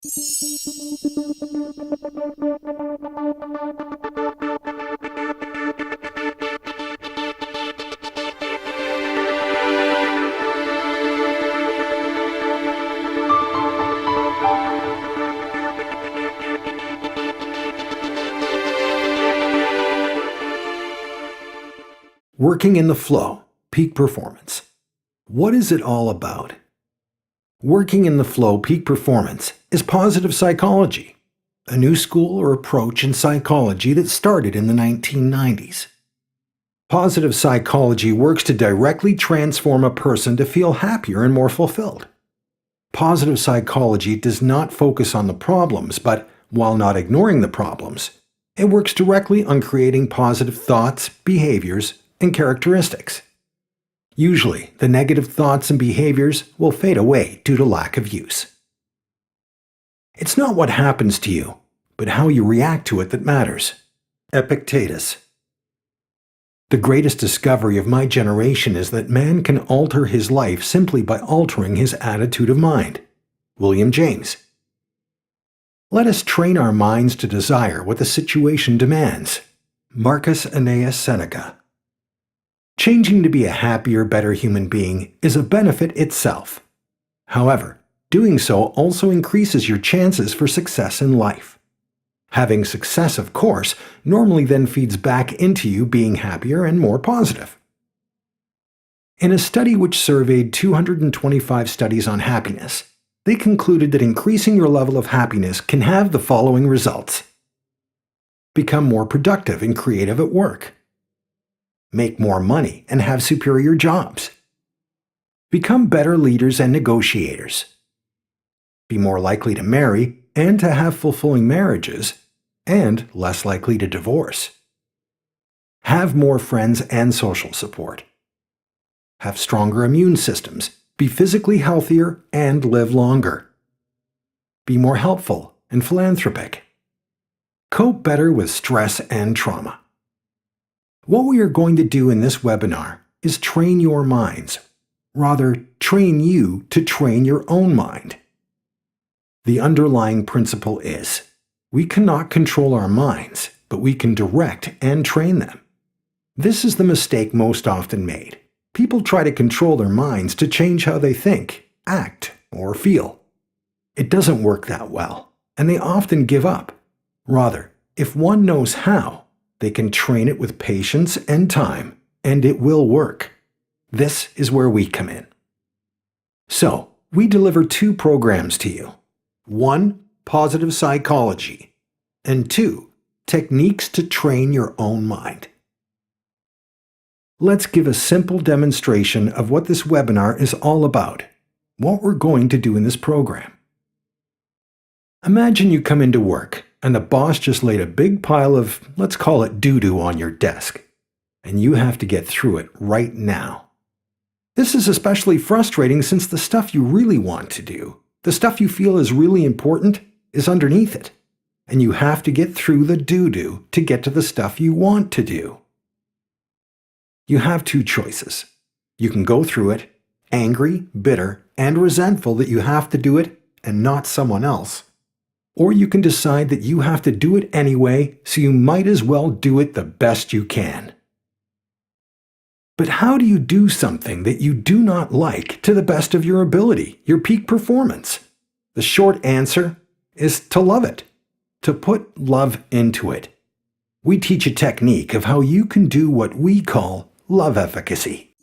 Working in the flow, peak performance. What is it all about? Working in the flow, peak performance is positive psychology, a new school or approach in psychology that started in the 1990s. Positive psychology works to directly transform a person to feel happier and more fulfilled. Positive psychology does not focus on the problems, but while not ignoring the problems, it works directly on creating positive thoughts, behaviors, and characteristics. Usually, the negative thoughts and behaviors will fade away due to lack of use. It's not what happens to you, but how you react to it that matters. Epictetus. The greatest discovery of my generation is that man can alter his life simply by altering his attitude of mind. William James. Let us train our minds to desire what the situation demands. Marcus Aeneas Seneca. Changing to be a happier, better human being is a benefit itself. However, doing so also increases your chances for success in life. Having success, of course, normally then feeds back into you being happier and more positive. In a study which surveyed 225 studies on happiness, they concluded that increasing your level of happiness can have the following results. Become more productive and creative at work. Make more money and have superior jobs. Become better leaders and negotiators. Be more likely to marry and to have fulfilling marriages, and less likely to divorce. Have more friends and social support. Have stronger immune systems, be physically healthier, and live longer. Be more helpful and philanthropic. Cope better with stress and trauma. What we are going to do in this webinar is train your minds. Rather, train you to train your own mind. The underlying principle is, we cannot control our minds, but we can direct and train them. This is the mistake most often made. People try to control their minds to change how they think, act, or feel. It doesn't work that well, and they often give up. Rather, if one knows how, they can train it with patience and time, and it will work. This is where we come in. So, we deliver 2 programs to you. 1, positive psychology, and 2, techniques to train your own mind. Let's give a simple demonstration of what this webinar is all about, what we're going to do in this program. Imagine you come into work, and the boss just laid a big pile of, let's call it doo-doo on your desk, and you have to get through it right now. This is especially frustrating since the stuff you really want to do, the stuff you feel is really important, is underneath it, and you have to get through the doo-doo to get to the stuff you want to do. You have 2 choices. You can go through it, angry, bitter, and resentful that you have to do it and not someone else. Or you can decide that you have to do it anyway, so you might as well do it the best you can. But how do you do something that you do not like to the best of your ability, your peak performance? The short answer is to love it, to put love into it. We teach a technique of how you can do what we call love efficacy.